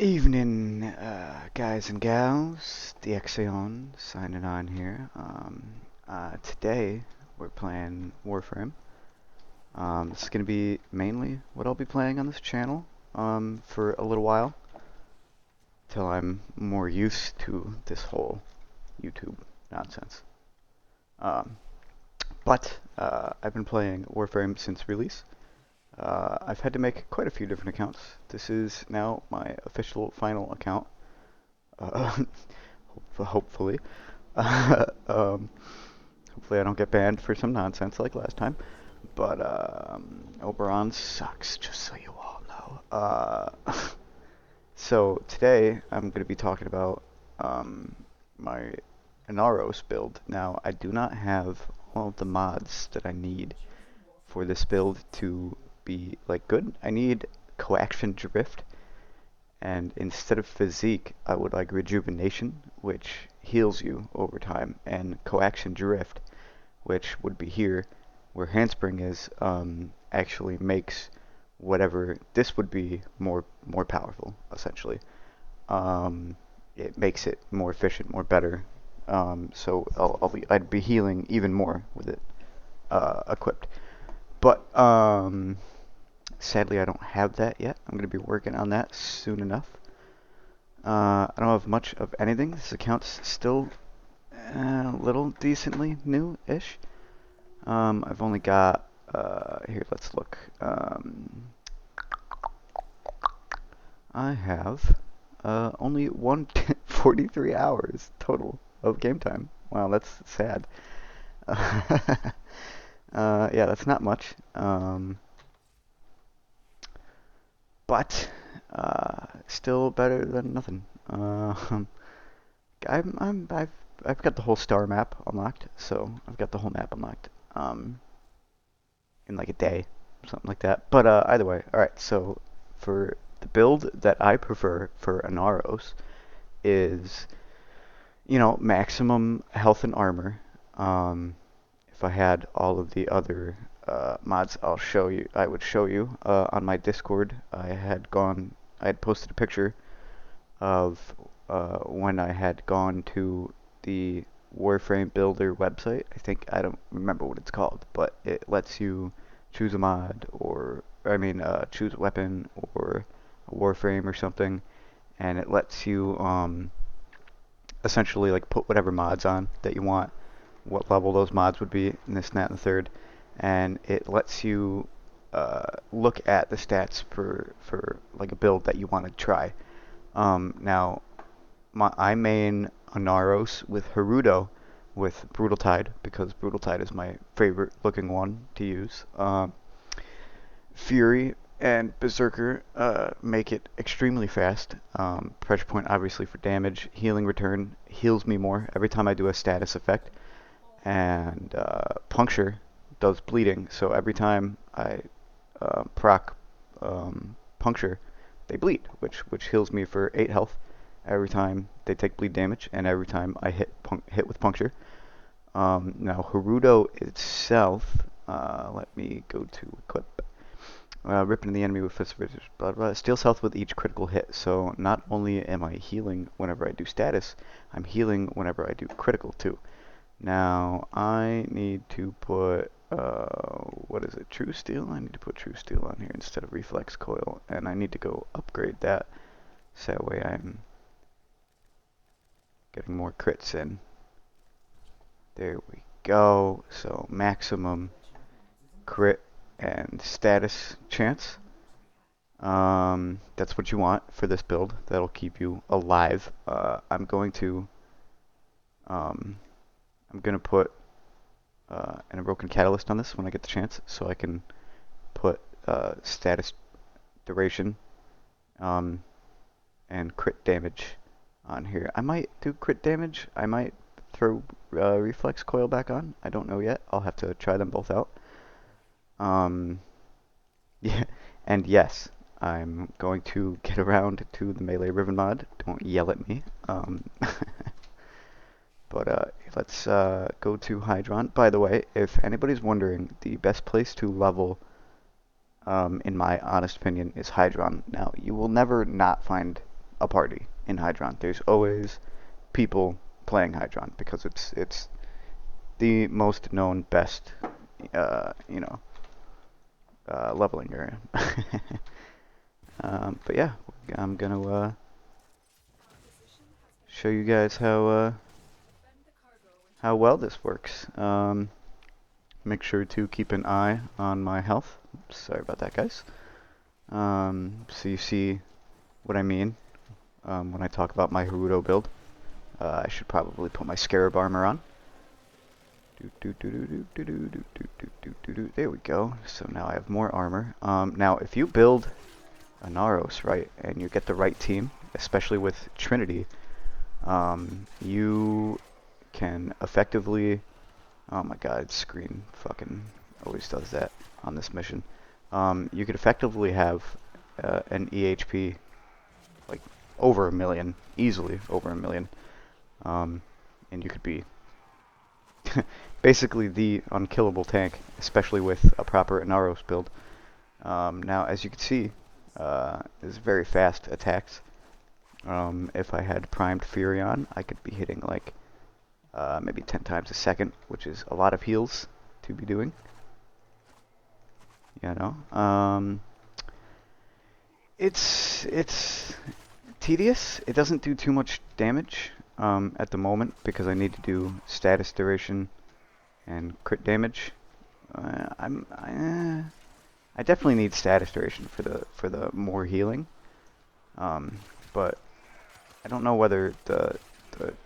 Evening, guys and gals. The Exeon signing on here. Today we're playing Warframe. This is going to be mainly what I'll be playing on this channel for a little while till I'm more used to this whole YouTube nonsense. Um, but I've been playing Warframe since release. I've had to make quite a few different accounts. This is now my official final account. Uh, hopefully. um, Hopefully I don't get banned for some nonsense like last time. But Oberon sucks, just so you all know. So today I'm going to be talking about my Inaros build. Now I do not have all of the mods that I need for this build to be like good. I need coaction drift, and instead of physique, I would like rejuvenation, which heals you over time, and coaction drift, which would be here, where handspring is, actually makes whatever this would be more powerful, essentially. It makes it more efficient, more better. So I'd be healing even more with it equipped. But sadly, I don't have that yet. I'm going to be working on that soon enough. I don't have much of anything. This account's still a little decently new-ish. I've only got, here, let's look. I have only 143 hours total of game time. Wow, that's sad. Yeah, that's not much. But still better than nothing. I've got the whole star map unlocked, so I've got the whole map unlocked in like a day, something like that. But either way, all right. So for the build that I prefer for Anaros is, maximum health and armor. If I had all of the other mods, I would show you on my Discord. I had posted a picture of when I had gone to the Warframe Builder website. I don't remember what it's called, but it lets you choose a mod choose a weapon or a Warframe or something, and it lets you essentially like put whatever mods on that you want, what level those mods would be, and this, and that, and the third, and it lets you look at the stats for like a build that you want to try. Now, I main Anaros with Harudo with Brutal Tide because Brutal Tide is my favorite looking one to use. Fury and Berserker make it extremely fast. Pressure point obviously for damage. Healing return heals me more every time I do a status effect. And Puncture does bleeding, so every time I proc Puncture, they bleed, which heals me for 8 health every time they take bleed damage, and every time I hit with Puncture. Now Harudo itself, let me go to equip. Ripping the enemy with fist blah, blah, steals health with each critical hit. So not only am I healing whenever I do status, I'm healing whenever I do critical too. Now I need to put what is it? True Steel? I need to put True Steel on here instead of Reflex Coil, and I need to go upgrade that so that way I'm getting more crits in. There we go. So maximum crit and status chance. That's what you want for this build. That'll keep you alive. I'm going to put an Unbroken Catalyst on this when I get the chance, so I can put status duration and crit damage on here. I might do crit damage. I might throw Reflex Coil back on. I don't know yet. I'll have to try them both out. Yeah, and yes, I'm going to get around to the Melee Ribbon mod. Don't yell at me. But let's go to Hydron. By the way, if anybody's wondering, the best place to level, in my honest opinion, is Hydron. Now, you will never not find a party in Hydron. There's always people playing Hydron because it's the most known, best, you know, leveling area. But yeah, I'm gonna show you guys how well this works. Make sure to keep an eye on my health. Sorry about that, guys. So you see what I mean when I talk about my Haruto build. I should probably put my Scarab armor on. There we go. So now I have more armor. Now, if you build a Naros, right, and you get the right team, especially with Trinity, you can effectively... Oh my god, screen fucking always does that on this mission. You could effectively have an EHP like over 1 million, easily over 1 million. And you could be basically the unkillable tank, especially with a proper Inaros build. Now, as you can see, is very fast attacks. If I had primed Fury on, I could be hitting like maybe 10 times a second, which is a lot of heals to be doing. You know, it's tedious. It doesn't do too much damage at the moment because I need to do status duration and crit damage. I definitely need status duration for the more healing. But I don't know whether the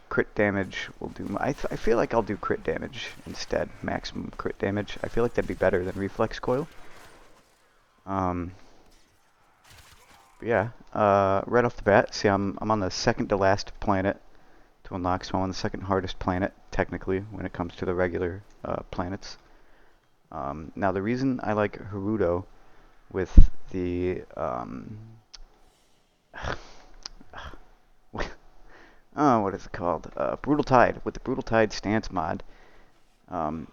crit damage will do. I feel like I'll do crit damage instead, maximum crit damage. I feel like that'd be better than reflex coil. But yeah, right off the bat, see I'm on the second to last planet to unlock, so I'm on the second hardest planet technically when it comes to the regular planets. Now the reason I like Haruto with the oh, what is it called? Brutal Tide. With the Brutal Tide stance mod,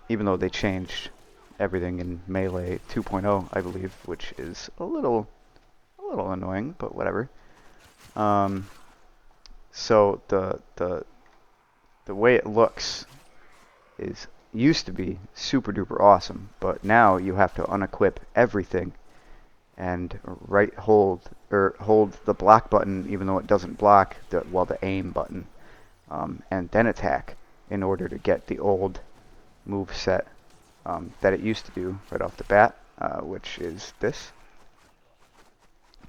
even though they changed everything in Melee 2.0, I believe, which is a little annoying, but whatever. So the way it looks is used to be super duper awesome, but now you have to unequip everything and hold the block button, even though it doesn't block, the aim button, and then attack in order to get the old move set that it used to do right off the bat, which is this.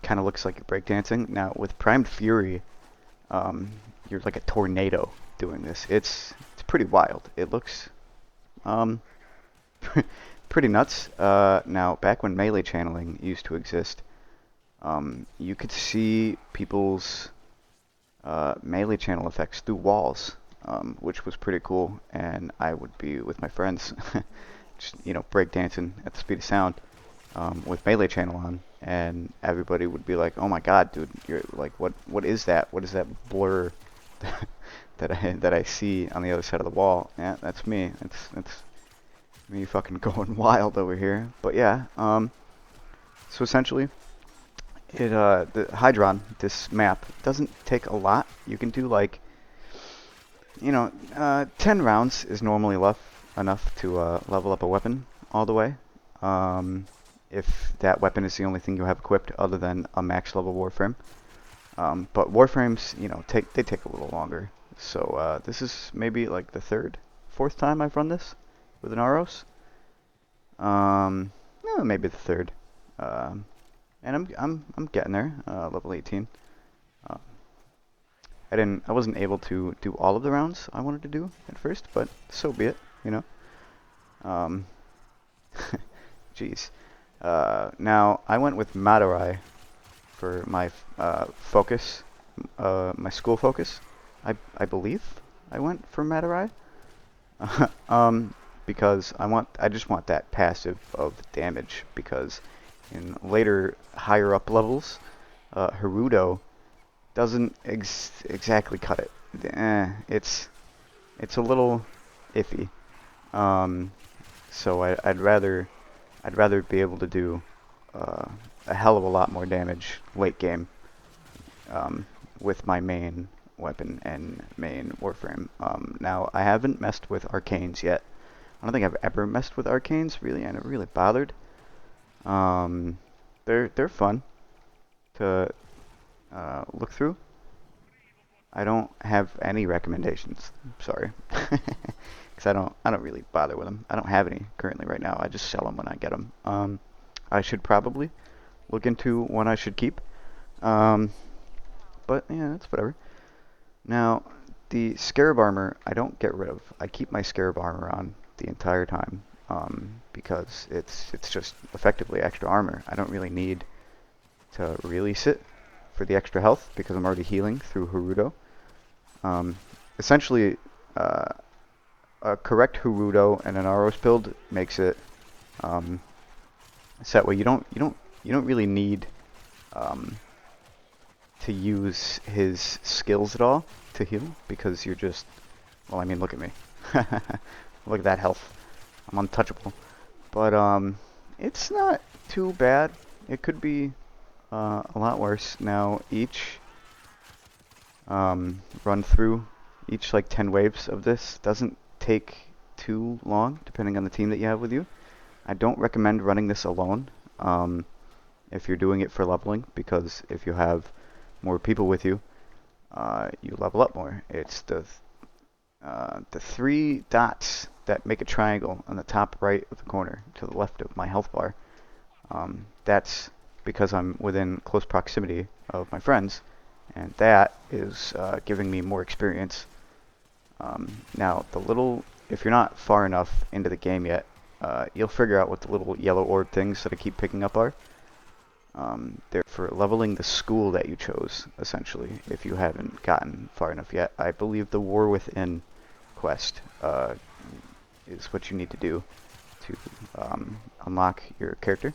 Kind of looks like you're breakdancing. Now with Primed Fury, you're like a tornado doing this. It's pretty wild. It looks pretty nuts. Now, back when melee channeling used to exist, you could see people's melee channel effects through walls, which was pretty cool. And I would be with my friends, just, you know, breakdancing at the speed of sound with melee channel on, and everybody would be like, "Oh my god, dude, you're like, what is that? What is that blur that I see on the other side of the wall?" Yeah, that's me. It's me fucking going wild over here. But yeah, so essentially, the Hydron, this map, doesn't take a lot. You can do like, you know, 10 rounds is normally enough to level up a weapon all the way. If that weapon is the only thing you have equipped other than a max level warframe. But warframes, you know, take a little longer. So this is maybe like the fourth time I've run this with an Aros. Yeah, maybe the third. And I'm getting there. Level 18. I wasn't able to do all of the rounds I wanted to do at first, but so be it, you know. Jeez. Now I went with Madurai for my focus, my school focus. I believe I went for Madurai. Because I just want that passive of damage, because in later higher up levels, Haruto doesn't exactly cut it. It's a little iffy. So I'd rather be able to do a hell of a lot more damage late game with my main weapon and main warframe. Now, I haven't messed with arcanes yet. I don't think I've ever messed with arcanes, really. I never really bothered. Um, they're fun to look through. I don't have any recommendations. Sorry, because I don't really bother with them. I don't have any currently right now. I just sell them when I get them. I should probably look into one I should keep. Um, but yeah, that's whatever. Now, the scarab armor I don't get rid of. I keep my scarab armor on the entire time because it's just effectively extra armor. I don't really need to release it for the extra health because I'm already healing through Haruto. Essentially, a correct Haruto and an Aros build makes it so that way you don't really need to use his skills at all to heal because you're just, well, I mean, look at me. Look at that health. I'm untouchable. But it's not too bad. It could be a lot worse. Now each run through, each like 10 waves of this doesn't take too long depending on the team that you have with you. I don't recommend running this alone if you're doing it for leveling, because if you have more people with you, you level up more. It's the three dots that make a triangle on the top right of the corner to the left of my health bar. That's because I'm within close proximity of my friends, and that is giving me more experience. Now, if you're not far enough into the game yet, you'll figure out what the little yellow orb things that I keep picking up are. They're for leveling the school that you chose, essentially, if you haven't gotten far enough yet. I believe the War Within quest is what you need to do to unlock your character,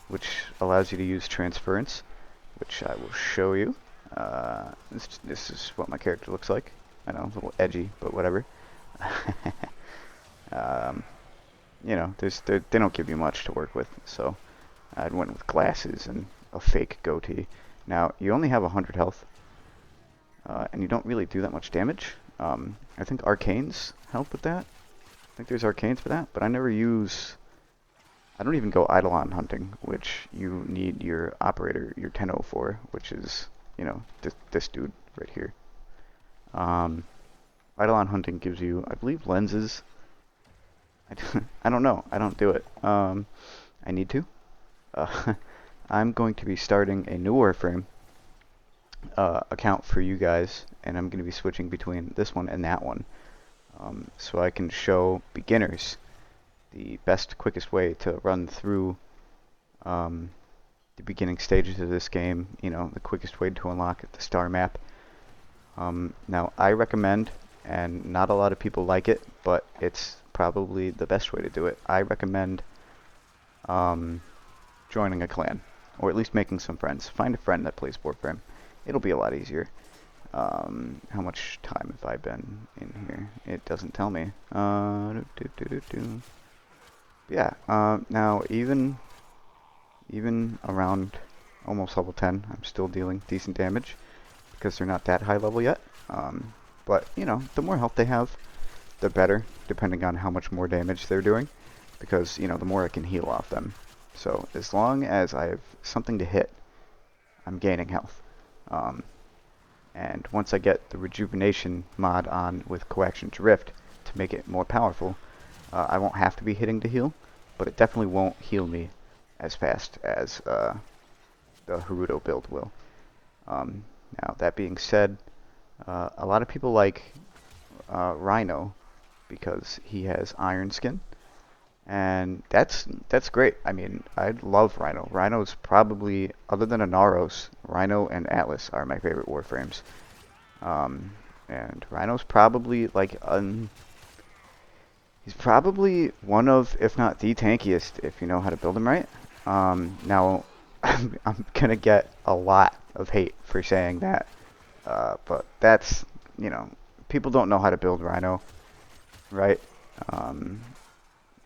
which allows you to use transference, which I will show you. This is what my character looks like. I know, a little edgy, but whatever. You know, they don't give you much to work with, so I went with glasses and a fake goatee. Now, you only have 100 health, and you don't really do that much damage. I think arcanes help with that. I think there's arcanes for that, but I never use... I don't even go Eidolon hunting, which you need your operator, your 10-0 for, which is, you know, this dude right here. Eidolon hunting gives you, I believe, lenses. I don't know. I don't do it. I need to. I'm going to be starting a new warframe account for you guys, and I'm going to be switching between this one and that one, so I can show beginners the best, quickest way to run through the beginning stages of this game. You know, the quickest way to unlock the star map. Now, I recommend, and not a lot of people like it, but it's probably the best way to do it. I recommend joining a clan, or at least making some friends. Find a friend that plays warframe. It'll be a lot easier. How much time have I been in here? It doesn't tell me. Yeah. Now even around almost level 10, I'm still dealing decent damage because they're not that high level yet. But you know, the more health they have, the better, depending on how much more damage they're doing, because you know, the more I can heal off them. So as long as I have something to hit, I'm gaining health. And once I get the rejuvenation mod on with Coaction Drift to make it more powerful, I won't have to be hitting to heal, but it definitely won't heal me as fast as the Haruto build will. Now, that being said, a lot of people like Rhino because he has iron skin, and that's great. I mean, I love Rhino. Rhino's probably, other than Anaros, Rhino and Atlas are my favorite warframes. And Rhino's probably like he's probably one of, if not the tankiest, if you know how to build him right. Now, I'm gonna get a lot of hate for saying that, but that's, you know, people don't know how to build Rhino, right?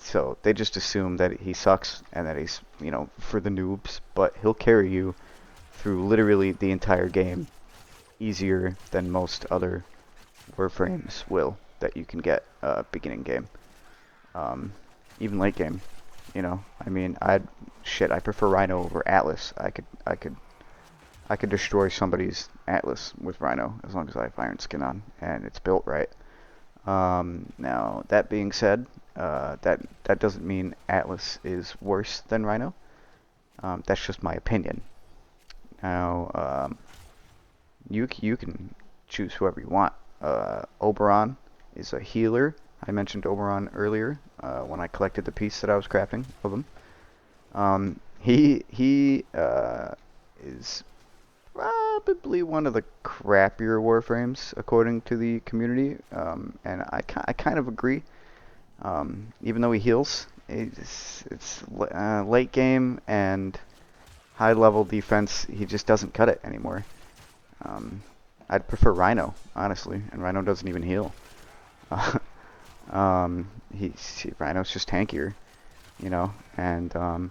So they just assume that he sucks and that he's, you know, for the noobs, but he'll carry you through literally the entire game easier than most other warframes will that you can get beginning game. Um, Even late game, you know. I mean, I prefer Rhino over Atlas. I could destroy somebody's Atlas with Rhino as long as I have Iron Skin on and it's built right. Now that being said, that doesn't mean Atlas is worse than Rhino. That's just my opinion. Now, you can choose whoever you want. Oberon is a healer. I mentioned Oberon earlier when I collected the piece that I was crafting of him. He is probably one of the crappier warframes according to the community, and I kind of agree. Even though he heals, it's late game and high level defense. He just doesn't cut it anymore. Um, I'd prefer Rhino, honestly, and Rhino doesn't even heal. Rhino's just tankier, you know, and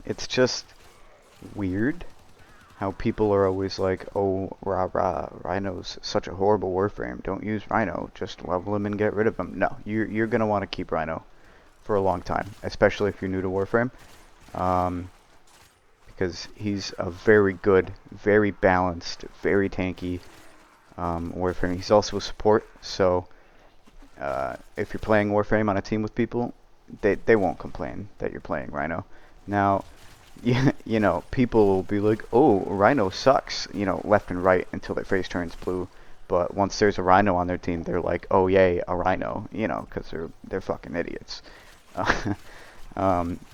it's just weird how people are always like, oh, rah rah, Rhino's such a horrible warframe. Don't use Rhino. Just level him and get rid of him. No, you're gonna want to keep Rhino for a long time, especially if you're new to warframe, because he's a very good, very balanced, very tanky warframe. He's also a support, so if you're playing warframe on a team with people, they won't complain that you're playing Rhino. Now, you know, people will be like, oh, Rhino sucks, you know, left and right until their face turns blue. But once there's a Rhino on their team, they're like, oh, yay, a Rhino, you know, because they're fucking idiots.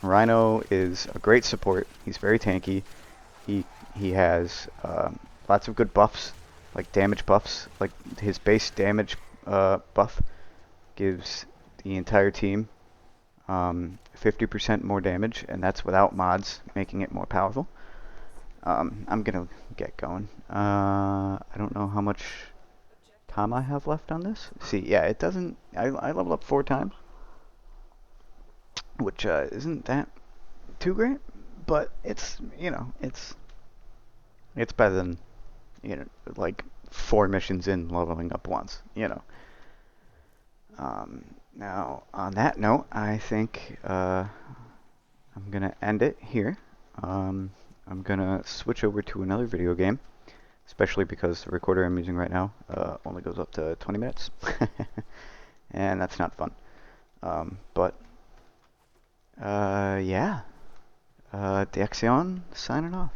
Rhino is a great support. He's very tanky. He has lots of good buffs, like damage buffs. Like his base damage buff gives the entire team 50% more damage, and that's without mods, making it more powerful. I'm gonna get going. I don't know how much time I have left on this. See, yeah, it doesn't. I leveled up 4 times, which isn't that too great, but it's, you know, it's better than, you know, like 4 missions in leveling up once, you know. Now, on that note, I think I'm going to end it here. I'm going to switch over to another video game, especially because the recorder I'm using right now only goes up to 20 minutes. And that's not fun. But, yeah. Dexion signing off.